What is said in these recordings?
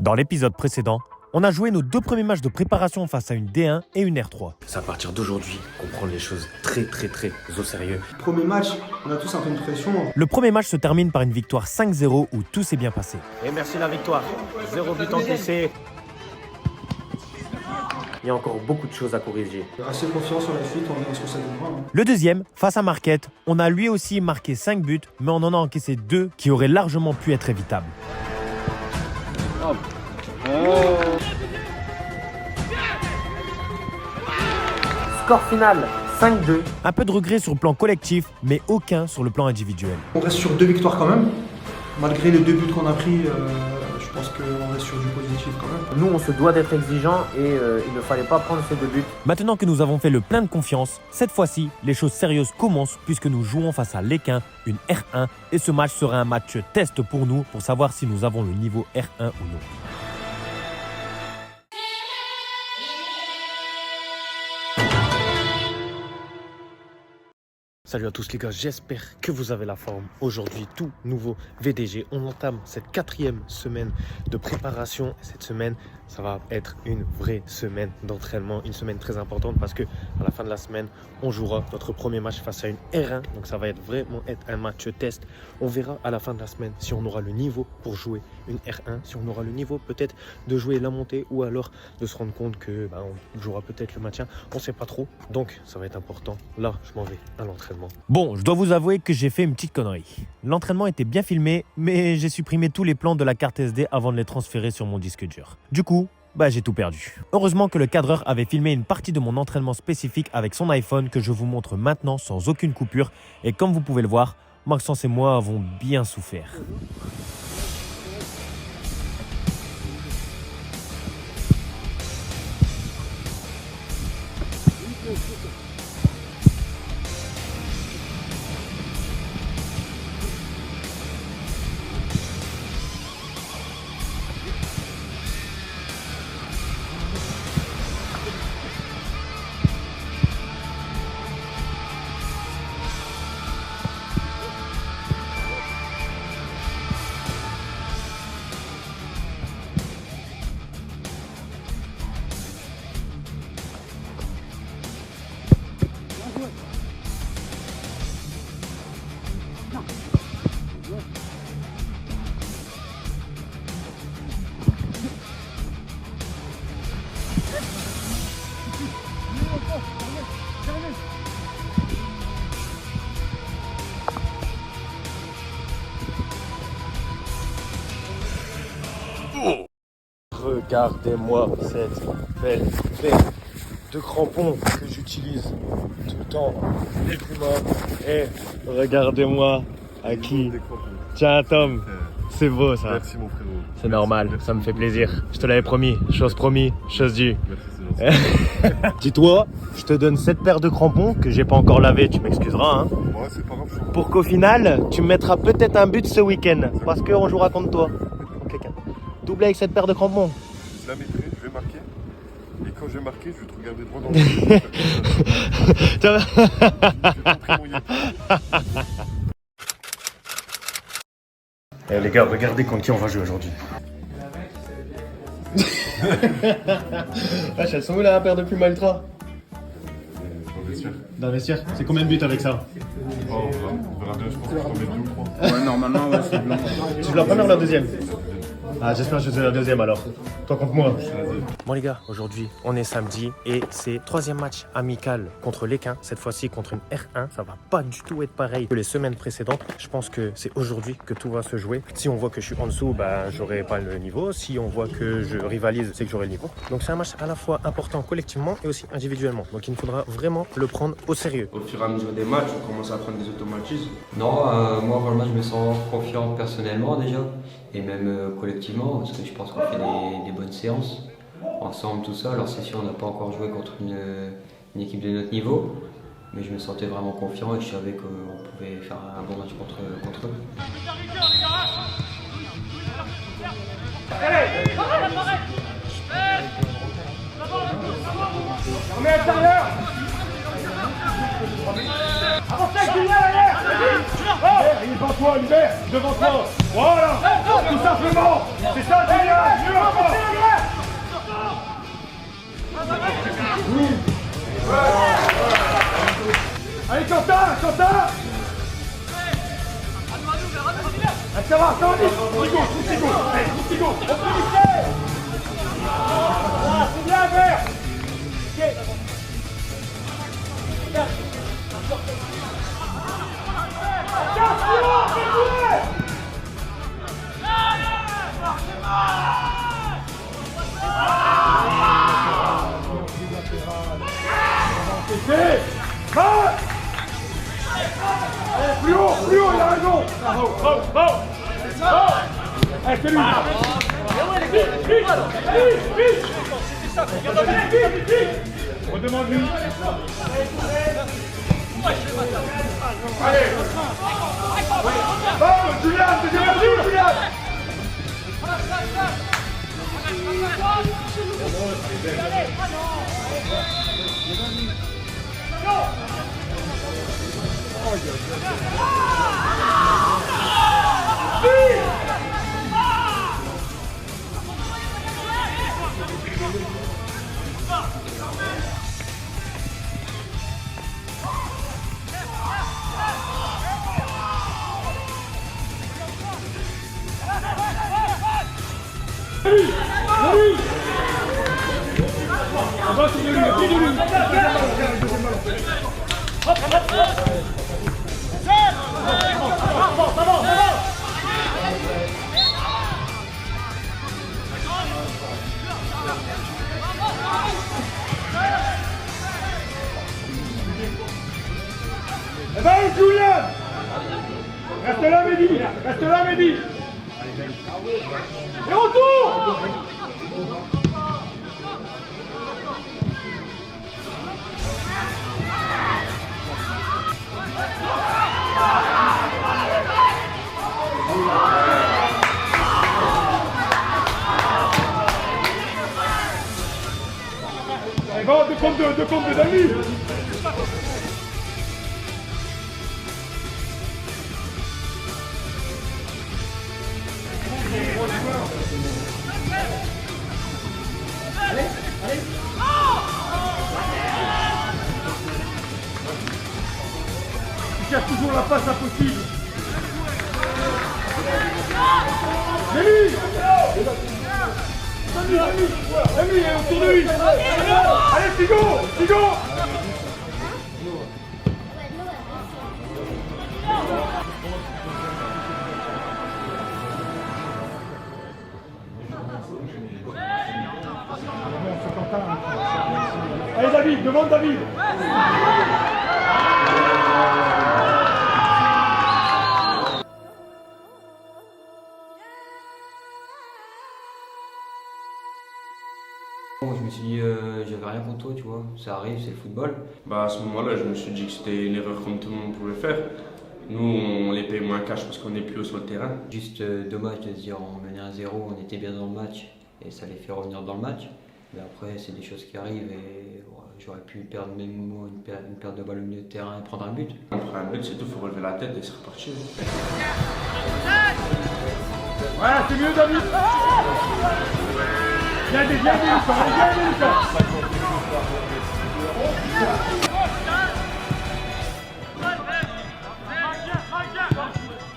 Dans l'épisode précédent, on a joué nos 2 premiers matchs de préparation face à une D1 et une R3. C'est à partir d'aujourd'hui qu'on prend les choses très au sérieux. Premier match, on a tous un peu de pression. Le premier match se termine par une victoire 5-0 où tout s'est bien passé. Et merci la victoire. 0 but encaissé. Il y a encore beaucoup de choses à corriger. Assez confiant sur la suite, on verra ce que ça donnera. Le deuxième, face à Marquette, on a lui aussi marqué 5 buts, mais on en a encaissé 2 qui auraient largement pu être évitables. Score final, 5-2. Un peu de regret sur le plan collectif, mais aucun sur le plan individuel. On reste sur 2 victoires quand même. Malgré les 2 buts qu'on a pris, je pense qu'on reste sur du positif quand même. Nous, on se doit d'être exigeants et il ne fallait pas prendre ces 2 buts. Maintenant que nous avons fait le plein de confiance, cette fois-ci, les choses sérieuses commencent puisque nous jouons face à l'Équin, une R1, et ce match sera un match test pour nous pour savoir si nous avons le niveau R1 ou non. Salut à tous les gars, j'espère que vous avez la forme. Aujourd'hui, tout nouveau VDG. On entame cette 4e semaine de préparation. Cette semaine, ça va être une vraie semaine d'entraînement, une semaine très importante parce que à la fin de la semaine, on jouera notre premier match face à une R1. Donc ça va vraiment être un match test. On verra à la fin de la semaine si on aura le niveau pour jouer une R1, si on aura le niveau peut-être de jouer la montée ou alors de se rendre compte que on jouera peut-être le maintien. On ne sait pas trop, donc ça va être important. Là, je m'en vais à l'entraînement. Bon, je dois vous avouer que j'ai fait une petite connerie. L'entraînement était bien filmé, mais j'ai supprimé tous les plans de la carte SD avant de les transférer sur mon disque dur. Du coup, j'ai tout perdu. Heureusement que le cadreur avait filmé une partie de mon entraînement spécifique avec son iPhone que je vous montre maintenant sans aucune coupure. Et comme vous pouvez le voir, Maxence et moi avons bien souffert. Regardez-moi cette belle paire de crampons que j'utilise tout le temps, les Puma. Et regardez-moi à qui. Tiens Tom, c'est beau ça. Merci mon frérot. C'est normal, ça me fait plaisir. Je te l'avais promis, chose due. Merci, c'est gentil. Dis-toi, je te donne cette paire de crampons que j'ai pas encore lavé, tu m'excuseras. Hein, Ouais, c'est pas grave. pour qu'au final, tu me mettras peut-être un but ce week-end. Parce qu'on jouera contre toi. Quelqu'un. Double avec cette paire de crampons. Je la mettrai, je vais marquer. Et quand je vais marquer, je vais te regarder droit dans les yeux. Tu vois. Je vais montrer mon yep. Eh les gars, regardez contre qui on va jouer aujourd'hui. Wesh, elles sont où la paire de Puma Ultra? Dans le vestiaire. C'est combien de buts avec ça? On verra bien, je pense que je t'en mets 2 ou 3. Ouais, normalement, ouais, c'est blanc. Tu veux la première ou la deuxième? Ah, j'espère que je faisais la deuxième alors. Toi contre moi. Bon les gars, aujourd'hui on est samedi et c'est 3e match amical contre l'Équin, cette fois-ci contre une R1. Ça va pas du tout être pareil que les semaines précédentes. Je pense que c'est aujourd'hui que tout va se jouer. Si on voit que je suis en dessous, j'aurai pas le niveau. Si on voit que je rivalise, c'est que j'aurai le niveau. Donc c'est un match à la fois important collectivement et aussi individuellement. Donc il nous faudra vraiment le prendre au sérieux. Au fur et à mesure des matchs, on commence à prendre des automatismes. Non, moi avant le match, je me sens confiant personnellement déjà, et même collectivement, parce que je pense qu'on fait des bonnes séances ensemble, tout ça. Alors c'est sûr, on n'a pas encore joué contre une équipe de notre niveau, mais je me sentais vraiment confiant et je savais qu'on pouvait faire un bon match contre eux. Remets à l'intérieur. Avancez, Julien, derrière. Devant toi, Hubert, devant toi. Voilà, tout simplement. C'est ça, Julien. C'est bien, vert. Plus haut, il a raison. Allez, c'est lui. Vite. Redemande-lui. Allez. Vamos, Julian, c'est perdu, Julian. Eh ben, Julian! Reste là, Mehdi! Reste là, Mehdi! Et retour! Allez, va, 2 contre 2, Dani! Il cherche toujours la passe impossible. Rémi, il est autour de lui. Allez, Figo. Allez, David, demande David. Je me suis dit, j'avais rien contre toi, tu vois, ça arrive, c'est le football. Bah, à ce moment-là, je me suis dit que c'était une erreur comme tout le monde pouvait faire. Nous, on les paye moins cash parce qu'on est plus haut sur le terrain. Juste dommage de se dire, on menait 1-0, on était bien dans le match et ça les fait revenir dans le match. Mais après, c'est des choses qui arrivent et j'aurais pu perdre même une perte de balle au milieu de terrain et prendre un but. On prend un but, c'est tout, il faut relever la tête et c'est reparti. Voilà, c'est mieux, David. Viens, Lucas.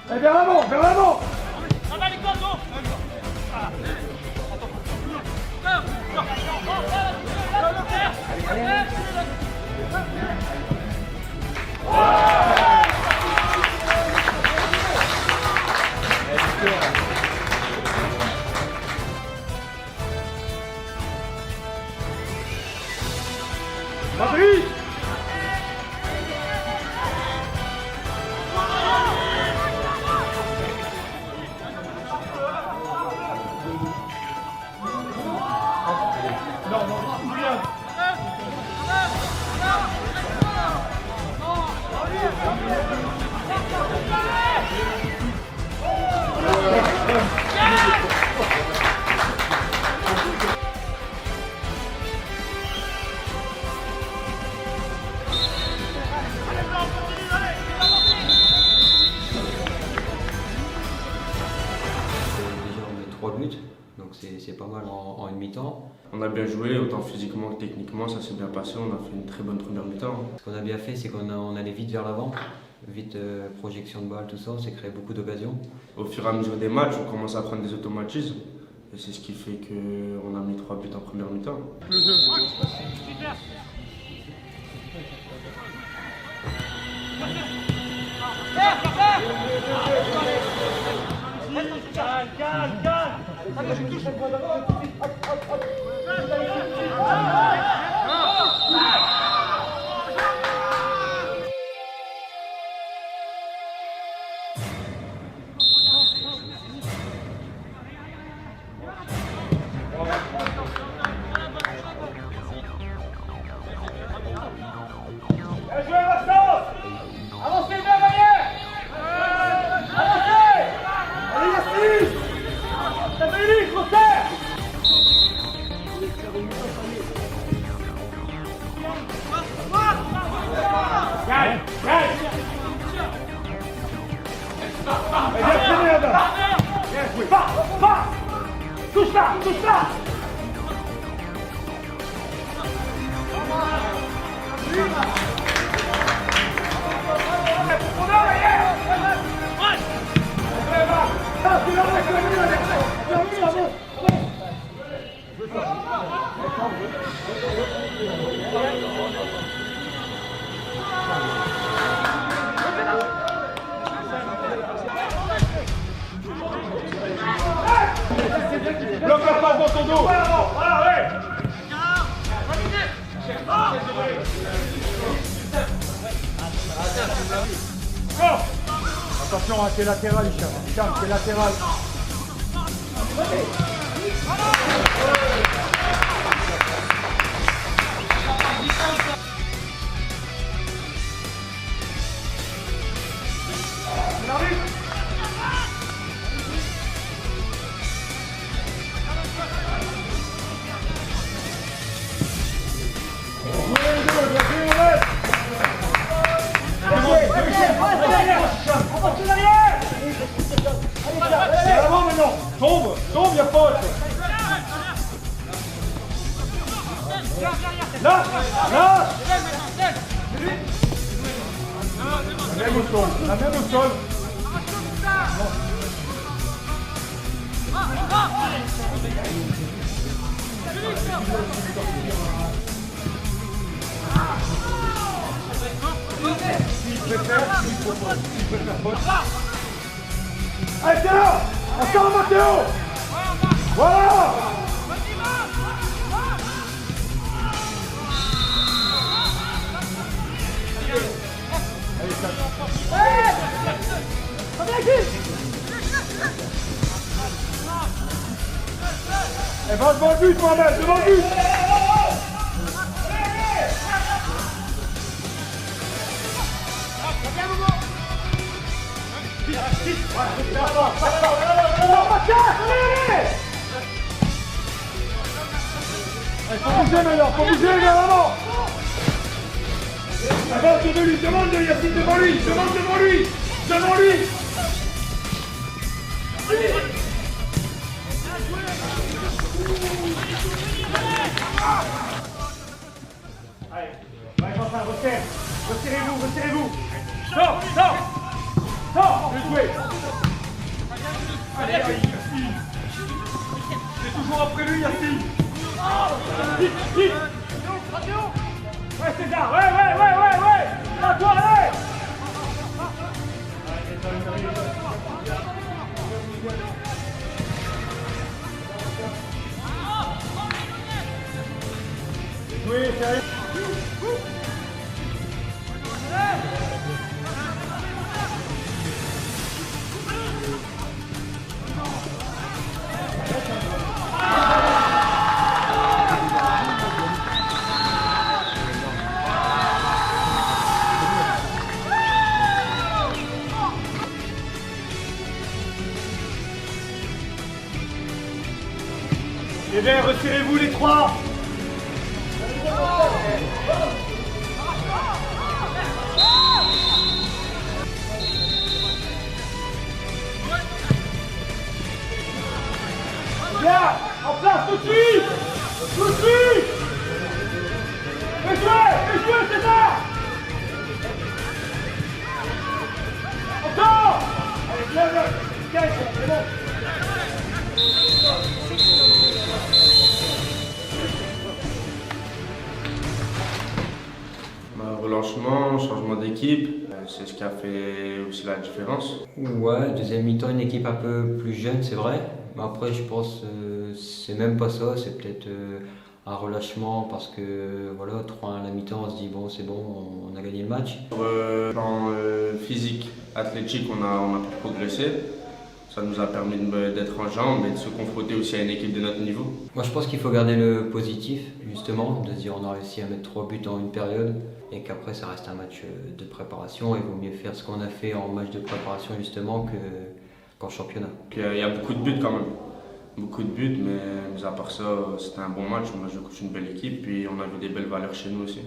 Vers l'avant. Madrid. Donc c'est pas mal en une mi-temps. On a bien joué, autant physiquement que techniquement, ça s'est bien passé. On a fait une très bonne première mi-temps. Ce qu'on a bien fait, c'est qu'on allait vite vers l'avant, vite projection de balle, tout ça, on s'est créé beaucoup d'occasions. Au fur et à mesure des matchs, on commence à prendre des automatismes. Et c'est ce qui fait qu'on a mis 3 buts en première mi-temps. Touche là, touche là. Bloque la passe dans ton dos. Voilà, ouais. Attention, hein, t'es latéral, Hicham. Hicham, t'es latéral. Tombe, tombe, y'a faute. Là, là. La même au sol, la même au sol. Il préfère faute. Allez, c'est là. Encore Mathéo. Voilà. Eh ben, devant le but, Mohamed, devant le but. Faut bouger maintenant, faut bouger vers l'avant. Avance de lui, demande de Yacine devant lui, demande devant lui, devant lui. Allez, allez, Quentin, resserre, resserrez-vous, resserrez-vous. Sors, sors, sors, bien joué. Allez, allez, Yacine. C'est toujours après lui, Yacine. Vite, vite. Ouais, César, ouais. Là, toi, allez. Joué, sérieux. Eh bien, retirez-vous les trois. Bien, en place tout de suite. Tout de suite. Fais jouer, c'est ça. Encore. Allez, bien, c'est bon. changement d'équipe, c'est ce qui a fait aussi la différence. Ouais, deuxième mi-temps, une équipe un peu plus jeune, c'est vrai. Mais après, je pense c'est même pas ça, c'est peut-être un relâchement parce que voilà, 3-1 à la mi-temps, on se dit bon, c'est bon, on a gagné le match. En physique, athlétique, on a pu progresser. Ça nous a permis d'être en jambes et de se confronter aussi à une équipe de notre niveau. Moi, je pense qu'il faut garder le positif, justement, de se dire on a réussi à mettre 3 buts en une période et qu'après ça reste un match de préparation. Il vaut mieux faire ce qu'on a fait en match de préparation, justement, qu'en championnat. Il y a beaucoup de buts quand même. Beaucoup de buts, mais à part ça, c'était un bon match. On a joué contre une belle équipe, puis on a vu des belles valeurs chez nous aussi.